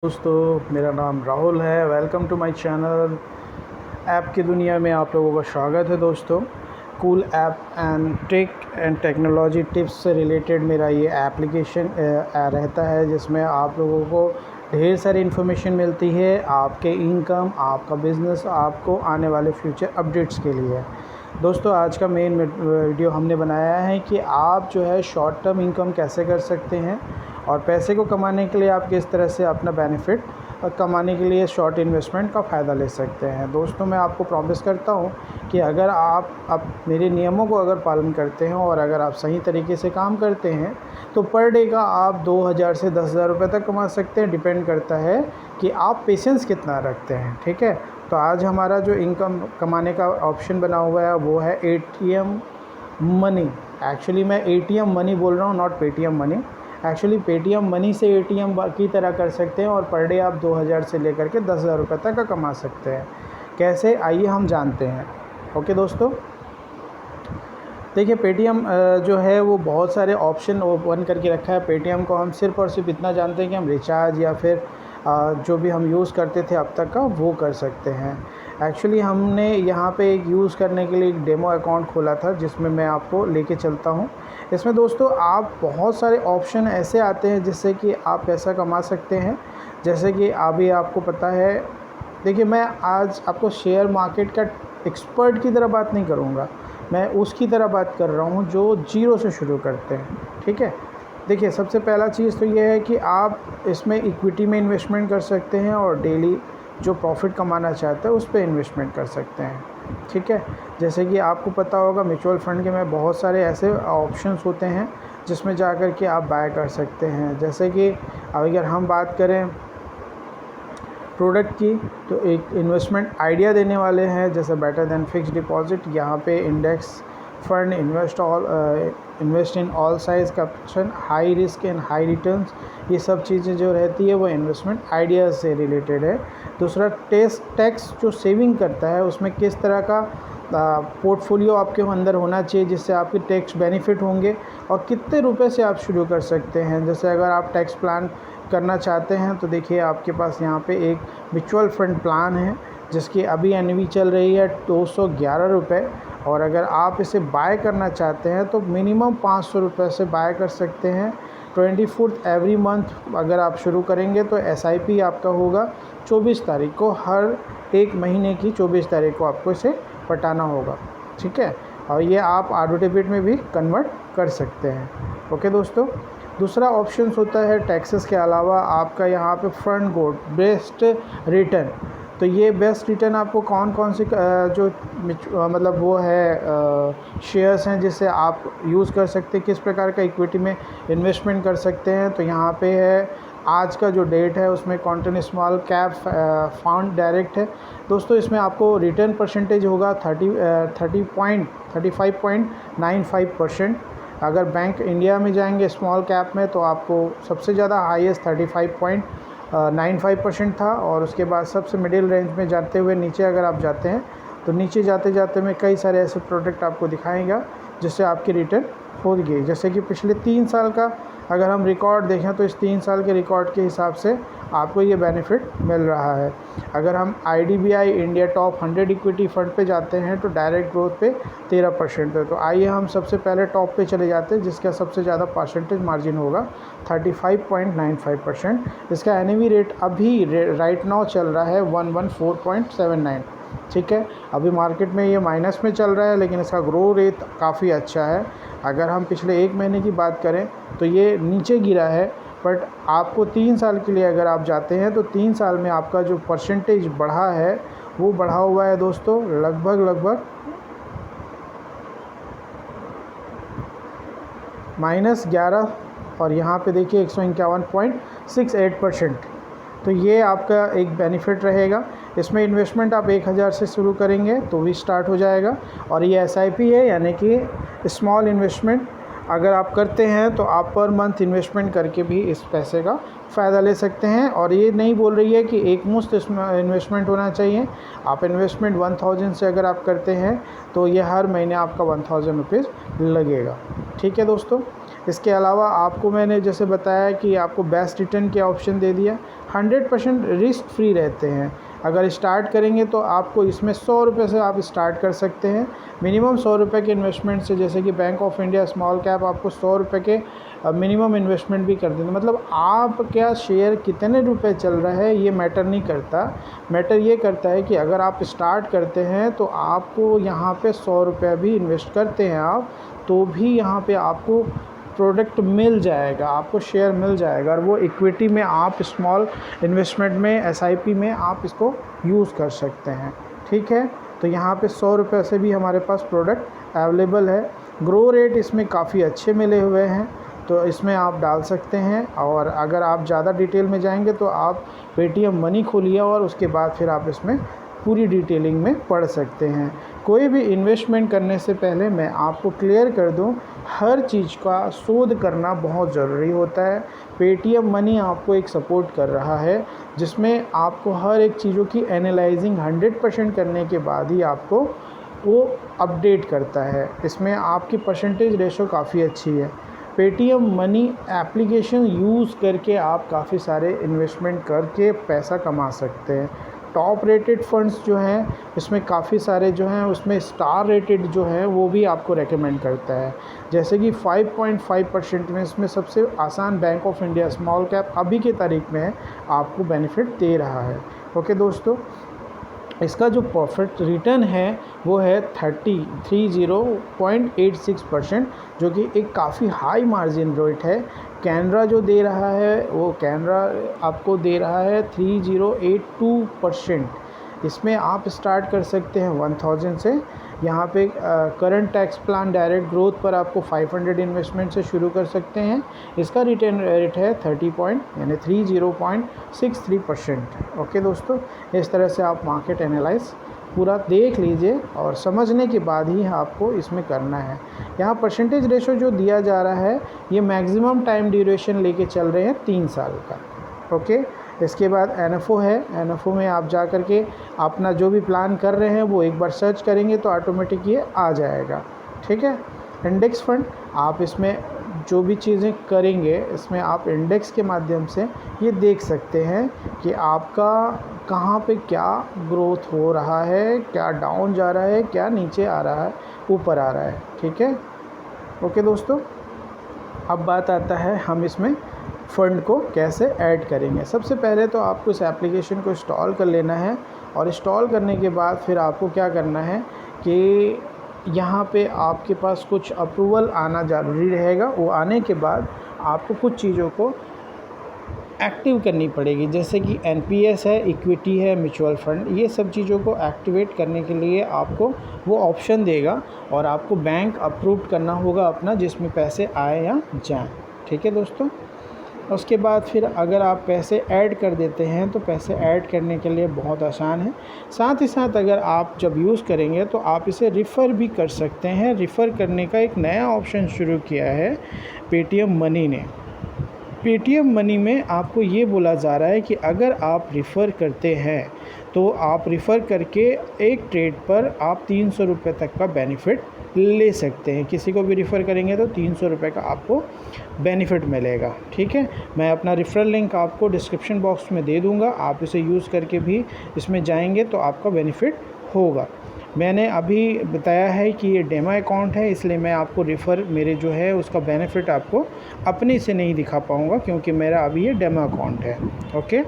दोस्तों, मेरा नाम राहुल है। Welcome to my channel. App की दुनिया में आप लोगों का स्वागत है। दोस्तों, cool app and tech and technology tips से रिलेटेड मेरा ये एप्लीकेशन रहता है, जिसमें आप लोगों को ढेर सारी इन्फॉर्मेशन मिलती है आपके इनकम, आपका बिज़नेस, आपको आने वाले फ्यूचर अपडेट्स के लिए। दोस्तों, आज का मेन वीडियो हमने बनाया है कि आप जो है शॉर्ट टर्म इनकम कैसे कर सकते हैं और पैसे को कमाने के लिए आप किस तरह से अपना बेनिफिट कमाने के लिए शॉर्ट इन्वेस्टमेंट का फ़ायदा ले सकते हैं। दोस्तों, मैं आपको प्रॉमिस करता हूं कि अगर आप मेरे नियमों को अगर पालन करते हैं और अगर आप सही तरीके से काम करते हैं तो पर डे का आप 2000 से 10,000 रुपये तक कमा सकते हैं। डिपेंड करता है कि आप पेशेंस कितना रखते हैं। ठीक है, तो आज हमारा जो इनकम कमाने का ऑप्शन बना हुआ है वो है ATM मनी। एक्चुअली मैं ATM मनी बोल रहा हूँ, not Paytm money. Actually Paytm money से ATM की तरह कर सकते हैं और पर डे आप 2000 से लेकर के 10,000 रुपये तक का कमा सकते हैं। कैसे, आइए हम जानते हैं। ओके दोस्तों, देखिए पेटीएम जो है वो बहुत सारे ऑप्शन ओपन करके रखा है। पेटीएम को हम सिर्फ़ और सिर्फ इतना जानते हैं कि हम रिचार्ज या फिर जो भी हम यूज़ करते थे अब तक का वो कर सकते हैं। एक्चुअली हमने यहाँ पे एक यूज़ करने के लिए एक डेमो अकाउंट खोला था, जिसमें मैं आपको लेके चलता हूँ। इसमें दोस्तों आप बहुत सारे ऑप्शन ऐसे आते हैं जिससे कि आप पैसा कमा सकते हैं। जैसे कि अभी आपको पता है, देखिए मैं आज आपको शेयर मार्केट का एक्सपर्ट की तरह बात नहीं करूँगा, मैं उसकी तरह बात कर रहा हूँ जो जीरो से शुरू करते हैं। ठीक है, देखिए सबसे पहला चीज़ तो ये है कि आप इसमें इक्विटी में इन्वेस्टमेंट कर सकते हैं और डेली जो प्रॉफिट कमाना चाहते हैं उस पर इन्वेस्टमेंट कर सकते हैं। ठीक है, जैसे कि आपको पता होगा म्यूचुअल फंड के में बहुत सारे ऐसे ऑप्शंस होते हैं जिसमें जाकर के आप बाय कर सकते हैं। जैसे कि अगर हम बात करें प्रोडक्ट की, तो एक इन्वेस्टमेंट आइडिया देने वाले हैं जैसे बेटर देन फिक्स्ड डिपॉजिट। यहाँ पे index fund, invest in all size का option, high risk and high returns, ये सब चीज़ें जो रहती है वो इन्वेस्टमेंट आइडियाज़ से रिलेटेड है। दूसरा टैक्स जो सेविंग करता है उसमें किस तरह का पोर्टफोलियो आपके अंदर होना चाहिए जिससे आपके टैक्स बेनिफिट होंगे और कितने रुपए से आप शुरू कर सकते हैं। जैसे अगर आप टैक्स प्लान करना चाहते हैं तो देखिए आपके पास यहाँ पे एक म्यूचुअल फंड प्लान है जिसकी अभी एनवी चल रही है 211 रुपये, और अगर आप इसे बाय करना चाहते हैं तो मिनिमम 500 रुपये से बाय कर सकते हैं। 24th एवरी मंथ अगर आप शुरू करेंगे तो SIP आपका होगा 24 तारीख को, हर एक महीने की 24 तारीख को आपको इसे पटाना होगा। ठीक है, और ये आप ऑटो डेबिट में भी कन्वर्ट कर सकते हैं। ओके दोस्तों, दूसरा ऑप्शन होता है टैक्सेस के अलावा आपका यहाँ पे फ्रंट गोड बेस्ट रिटर्न। तो ये बेस्ट रिटर्न आपको कौन कौन से जो मतलब वो है शेयर्स हैं जिससे आप यूज़ कर सकते हैं, किस प्रकार का इक्विटी में इन्वेस्टमेंट कर सकते हैं। तो यहाँ पे है आज का जो डेट है उसमें continue small cap fund direct है। दोस्तों, इसमें आपको रिटर्न परसेंटेज होगा 35.95%। अगर बैंक इंडिया में जाएंगे स्मॉल कैप में तो आपको सबसे ज़्यादा हाईएस्ट 35.95% था, और उसके बाद सबसे मिडिल रेंज में जाते हुए नीचे अगर आप जाते हैं तो नीचे जाते जाते में कई सारे ऐसे प्रोडक्ट आपको दिखाएगा जिससे आपकी रिटर्न हो गई। जैसे कि पिछले 3 साल का अगर हम रिकॉर्ड देखें तो इस 3 साल के रिकॉर्ड के हिसाब से आपको ये बेनिफिट मिल रहा है। अगर हम IDBI India top 100 equity fund पे जाते हैं तो डायरेक्ट ग्रोथ पे 13% है। तो आइए हम सबसे पहले टॉप पे चले जाते हैं जिसका सबसे ज़्यादा परसेंटेज मार्जिन होगा 35.95%। इसका NAV रेट अभी राइट नाउ चल रहा है 114.79। ठीक है, अभी मार्केट में ये माइनस में चल रहा है लेकिन इसका ग्रो रेट काफ़ी अच्छा है। अगर हम पिछले 1 महीने की बात करें तो ये नीचे गिरा है, बट आपको 3 साल के लिए अगर आप जाते हैं तो 3 साल में आपका जो परसेंटेज बढ़ा है वो बढ़ा हुआ है दोस्तों लगभग -11, और यहाँ पे देखिए 151.68%। तो ये आपका एक बेनिफिट रहेगा। इसमें इन्वेस्टमेंट आप 1000 से शुरू करेंगे तो भी स्टार्ट हो जाएगा, और ये SIP है यानी कि स्मॉल इन्वेस्टमेंट अगर आप करते हैं तो आप पर मंथ इन्वेस्टमेंट करके भी इस पैसे का फ़ायदा ले सकते हैं। और ये नहीं बोल रही है कि एक मुश्त इन्वेस्टमेंट होना चाहिए। आप इन्वेस्टमेंट 1000 से अगर आप करते हैं तो ये हर महीने आपका 1000 रुपीज़ लगेगा। ठीक है दोस्तों, इसके अलावा आपको मैंने जैसे बताया कि आपको बेस्ट रिटर्न के ऑप्शन दे दिया। 100% रिस्क फ्री रहते हैं। अगर स्टार्ट करेंगे तो आपको इसमें 100 रुपये से आप स्टार्ट कर सकते हैं। मिनिमम 100 रुपये के इन्वेस्टमेंट से, जैसे कि bank of India small cap आपको 100 रुपये के मिनिमम इन्वेस्टमेंट भी कर देते। मतलब आप क्या शेयर कितने रुपए चल रहा है ये मैटर नहीं करता। मैटर ये करता है कि अगर आप स्टार्ट करते हैं तो आपको यहाँ पे 100 रुपये भी इन्वेस्ट करते हैं आप, तो भी यहाँ पे आपको प्रोडक्ट मिल जाएगा, आपको शेयर मिल जाएगा। और वो इक्विटी में आप स्मॉल इन्वेस्टमेंट में एसआईपी में आप इसको यूज़ कर सकते हैं। ठीक है, तो यहाँ पे 100 रुपये से भी हमारे पास प्रोडक्ट अवेलेबल है। ग्रो रेट इसमें काफ़ी अच्छे मिले हुए हैं, तो इसमें आप डाल सकते हैं। और अगर आप ज़्यादा डिटेल में जाएंगे तो आप पेटीएम मनी खोलिए और उसके बाद फिर आप इसमें पूरी डिटेलिंग में पढ़ सकते हैं। कोई भी इन्वेस्टमेंट करने से पहले मैं आपको क्लियर कर दूं, हर चीज़ का शोध करना बहुत ज़रूरी होता है। पेटीएम मनी आपको एक सपोर्ट कर रहा है, जिसमें आपको हर एक चीज़ों की एनालाइजिंग 100% करने के बाद ही आपको वो अपडेट करता है। इसमें आपकी परसेंटेज रेशो काफ़ी अच्छी है। पेटीएम मनी एप्लीकेशन यूज़ करके आप काफ़ी सारे इन्वेस्टमेंट करके पैसा कमा सकते हैं। टॉप रेटेड फंड्स जो हैं इसमें काफ़ी सारे जो हैं, उसमें स्टार रेटेड जो है वो भी आपको रेकमेंड करता है। जैसे कि 5.5% में इसमें सबसे आसान bank of India small cap अभी की तारीख में आपको बेनिफिट दे रहा है। ओके दोस्तों, इसका जो प्रॉफिट रिटर्न है वो है 30.86%, जो कि एक काफ़ी हाई मार्जिन रेट है। कैनरा जो दे रहा है वो कैनरा आपको दे रहा है 3082%। इसमें आप स्टार्ट कर सकते हैं 1000 से। यहाँ पे current tax plan direct growth पर आपको 500 इन्वेस्टमेंट से शुरू कर सकते हैं। इसका रिटर्न रेट है 30.63%। ओके दोस्तों, इस तरह से आप मार्केट एनालाइज पूरा देख लीजिए और समझने के बाद ही आपको इसमें करना है। यहाँ परसेंटेज रेशो जो दिया जा रहा है ये मैक्सिमम टाइम ड्यूरेशन लेके चल रहे हैं 3 साल का। ओके, इसके बाद एनएफओ है। एनएफओ में आप जा कर के अपना जो भी प्लान कर रहे हैं वो एक बार सर्च करेंगे तो ऑटोमेटिक ये आ जाएगा। ठीक है, इंडेक्स फंड, आप इसमें जो भी चीज़ें करेंगे इसमें आप इंडेक्स के माध्यम से ये देख सकते हैं कि आपका कहाँ पे क्या ग्रोथ हो रहा है, क्या डाउन जा रहा है, क्या नीचे आ रहा है, ऊपर आ रहा है। ठीक है, ओके दोस्तों, अब बात आता है हम इसमें फ़ंड को कैसे ऐड करेंगे। सबसे पहले तो आपको इस एप्लीकेशन को इंस्टॉल कर लेना है, और इंस्टॉल करने के बाद फिर आपको क्या करना है कि यहाँ पे आपके पास कुछ अप्रूवल आना ज़रूरी रहेगा। वो आने के बाद आपको कुछ चीज़ों को एक्टिव करनी पड़ेगी, जैसे कि एनपीएस है, इक्विटी है, म्यूचुअल फंड। ये सब चीज़ों को एक्टिवेट करने के लिए आपको वो ऑप्शन देगा और आपको बैंक अप्रूव करना होगा अपना, जिसमें पैसे आए या जाएँ। ठीक है दोस्तों, उसके बाद फिर अगर आप पैसे ऐड कर देते हैं तो पैसे ऐड करने के लिए बहुत आसान है। साथ ही साथ अगर आप जब यूज़ करेंगे तो आप इसे रिफ़र भी कर सकते हैं। रिफ़र करने का एक नया ऑप्शन शुरू किया है पेटीएम मनी ने। पेटीएम मनी में आपको ये बोला जा रहा है कि अगर आप रिफ़र करते हैं तो आप रिफ़र करके एक ट्रेड पर आप 300 रुपये तक का बेनिफिट ले सकते हैं। किसी को भी रिफ़र करेंगे तो 300 रुपये का आपको बेनिफिट मिलेगा। ठीक है, मैं अपना रेफरल लिंक आपको डिस्क्रिप्शन बॉक्स में दे दूंगा। आप इसे यूज़ करके भी इसमें जाएंगे तो आपका बेनिफिट होगा। मैंने अभी बताया है कि ये डेमो अकाउंट है, इसलिए मैं आपको रिफ़र मेरे जो है उसका बेनिफिट आपको अपने से नहीं दिखा पाऊँगा, क्योंकि मेरा अभी ये डेमो अकाउंट है। ओके,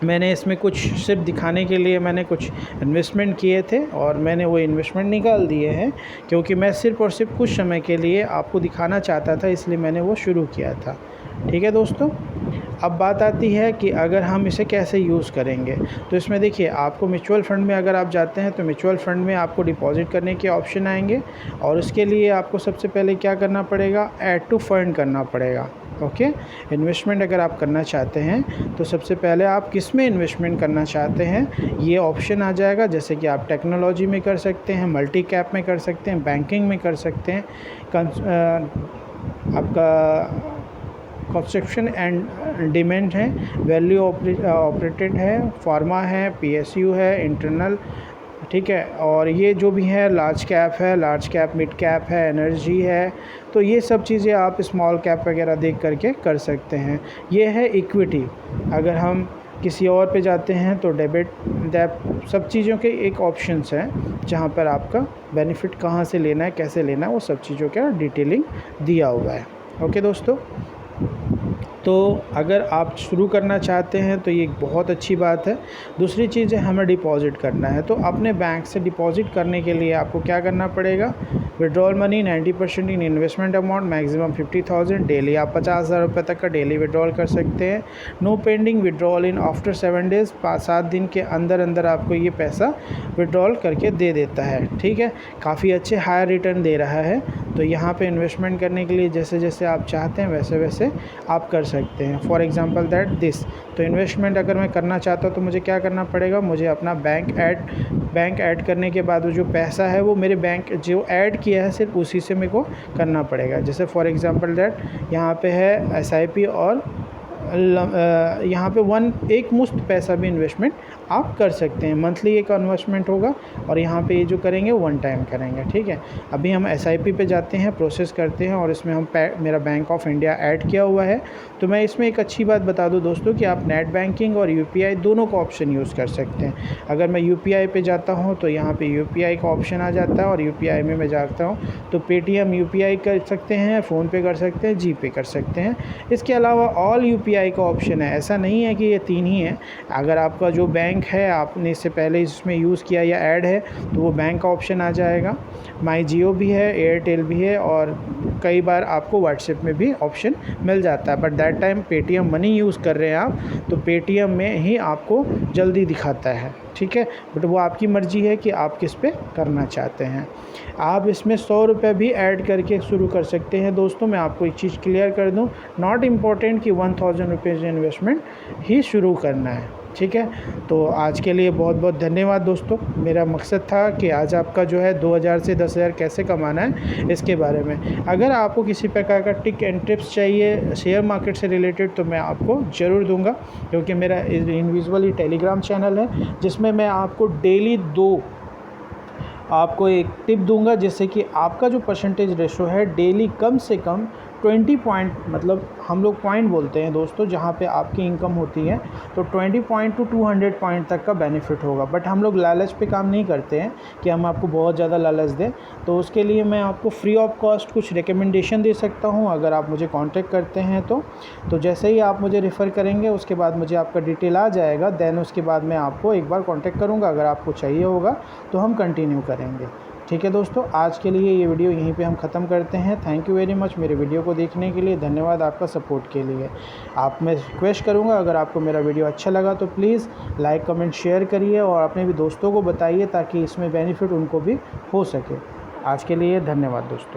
मैंने इसमें कुछ सिर्फ दिखाने के लिए मैंने कुछ इन्वेस्टमेंट किए थे और मैंने वो इन्वेस्टमेंट निकाल दिए हैं, क्योंकि मैं सिर्फ़ और सिर्फ कुछ समय के लिए आपको दिखाना चाहता था, इसलिए मैंने वो शुरू किया था। ठीक है दोस्तों, अब बात आती है कि अगर हम इसे कैसे यूज़ करेंगे। तो इसमें देखिए, आपको म्यूचुअल फ़ंड में अगर आप जाते हैं तो म्यूचुअल फ़ंड में आपको डिपॉज़िट करने के ऑप्शन आएंगे, और उसके लिए आपको सबसे पहले क्या करना पड़ेगा, ऐड टू फंड करना पड़ेगा। ओके, इन्वेस्टमेंट अगर आप करना चाहते हैं तो सबसे पहले आप किस में इन्वेस्टमेंट करना चाहते हैं ये ऑप्शन आ जाएगा। जैसे कि आप टेक्नोलॉजी में कर सकते हैं, मल्टी कैप में कर सकते हैं, बैंकिंग में कर सकते हैं, आपका कंस्ट्रक्शन एंड डिमेंट है, वैल्यू ऑपरेटेड है, फार्मा है, पीएसयू है, इंटरनल ठीक है। और ये जो भी है लार्ज कैप है, लार्ज कैप, मिड कैप है, एनर्जी है, तो ये सब चीज़ें आप स्मॉल कैप वगैरह देख करके कर सकते हैं। ये है इक्विटी। अगर हम किसी और पे जाते हैं तो डेबिट, सब चीज़ों के एक ऑप्शंस हैं जहाँ पर आपका बेनिफिट कहाँ से लेना है, कैसे लेना है, वो सब चीज़ों का डिटेलिंग दिया हुआ है। ओके दोस्तों, तो अगर आप शुरू करना चाहते हैं तो ये एक बहुत अच्छी बात है। दूसरी चीज़ है, हमें डिपॉज़िट करना है, तो अपने बैंक से डिपॉज़िट करने के लिए आपको क्या करना पड़ेगा, विड्रॉल मनी 90% इन इन्वेस्टमेंट अमाउंट मैक्सिमम 50,000 डेली। आप 50,000 रुपये तक का डेली विड्रॉल कर सकते हैं। No pending withdrawal in after 7 days, 7 दिन के अंदर अंदर आपको ये पैसा विड्रॉल करके दे देता है। ठीक है, काफ़ी अच्छे हायर रिटर्न दे रहा है। तो यहाँ पे इन्वेस्टमेंट करने के लिए जैसे जैसे आप चाहते हैं वैसे वैसे आप कर सकते हैं। फॉर एग्ज़ाम्पल दैट दिस, तो इन्वेस्टमेंट अगर मैं करना चाहता हूँ तो मुझे क्या करना पड़ेगा, मुझे अपना बैंक ऐड करने के बाद वो जो पैसा है वो मेरे बैंक जो ऐड किया है सिर्फ उसी से मेरे को करना पड़ेगा। जैसे फॉर एग्ज़ाम्पल दैट यहाँ पे है SIP और यहाँ पे एक मुश्त पैसा भी इन्वेस्टमेंट आप कर सकते हैं। मंथली एक इन्वेस्टमेंट होगा और यहाँ पे ये जो करेंगे वन टाइम करेंगे। ठीक है, अभी हम SIP पे जाते हैं, प्रोसेस करते हैं और इसमें हम मेरा बैंक ऑफ इंडिया ऐड किया हुआ है। तो मैं इसमें एक अच्छी बात बता दूं दोस्तों कि आप नेट बैंकिंग और UPI दोनों का ऑप्शन यूज़ कर सकते हैं। अगर मैं UPI पे जाता हूँ तो यहाँ पे UPI का ऑप्शन आ जाता है और UPI में मैं जाता हूँ तो पेटीएम UPI कर सकते हैं, फ़ोनपे कर सकते हैं, GPay कर सकते हैं। इसके अलावा ऑल UPI का ऑप्शन है। ऐसा नहीं है कि ये 3 ही है। अगर आपका जो बैंक है आपने इससे पहले इसमें यूज़ किया या ऐड है तो वो बैंक का ऑप्शन आ जाएगा। माई जियो भी है, एयरटेल भी है और कई बार आपको व्हाट्सएप में भी ऑप्शन मिल जाता है। But that time Paytm money use कर रहे हैं आप तो पेटीएम में ही आपको जल्दी दिखाता है। ठीक है, बट वो आपकी मर्ज़ी है कि आप किस पे करना चाहते हैं। आप इसमें 100 रुपये भी ऐड करके शुरू कर सकते हैं। दोस्तों मैं आपको एक चीज़ क्लियर कर दूं, नॉट इम्पॉर्टेंट कि 1000 रुपीज़ इन्वेस्टमेंट ही शुरू करना है। ठीक है, तो आज के लिए बहुत बहुत धन्यवाद दोस्तों। मेरा मकसद था कि आज आपका जो है 2000 से 10,000 कैसे कमाना है इसके बारे में। अगर आपको किसी प्रकार का टिक एंड टिप्स चाहिए शेयर मार्केट से रिलेटेड तो मैं आपको ज़रूर दूंगा, क्योंकि मेरा इंडिविजुअली टेलीग्राम चैनल है जिसमें मैं आपको डेली आपको एक टिप दूंगा जिससे कि आपका जो परसेंटेज रेशो है डेली कम से कम 20 पॉइंट, मतलब हम लोग पॉइंट बोलते हैं दोस्तों जहाँ पे आपकी इनकम होती है, तो 20 पॉइंट टू 200 पॉइंट तक का बेनिफिट होगा। बट हम लोग लालच पे काम नहीं करते हैं कि हम आपको बहुत ज़्यादा लालच दें, तो उसके लिए मैं आपको फ्री ऑफ कॉस्ट कुछ रिकमेंडेशन दे सकता हूँ अगर आप मुझे कांटेक्ट करते हैं तो जैसे ही आप मुझे रेफ़र करेंगे उसके बाद मुझे आपका डिटेल आ जाएगा, देन उसके बाद मैं आपको एक बार कॉन्टैक्ट करूँगा। अगर आपको चाहिए होगा तो हम कंटिन्यू करेंगे। ठीक है दोस्तों, आज के लिए ये वीडियो यहीं पे हम ख़त्म करते हैं। थैंक यू वेरी मच मेरे वीडियो को देखने के लिए, धन्यवाद आपका सपोर्ट के लिए। आप मैं रिक्वेस्ट करूँगा अगर आपको मेरा वीडियो अच्छा लगा तो प्लीज़ लाइक कमेंट शेयर करिए और अपने भी दोस्तों को बताइए ताकि इसमें बेनिफिट उनको भी हो सके। आज के लिए धन्यवाद दोस्तों।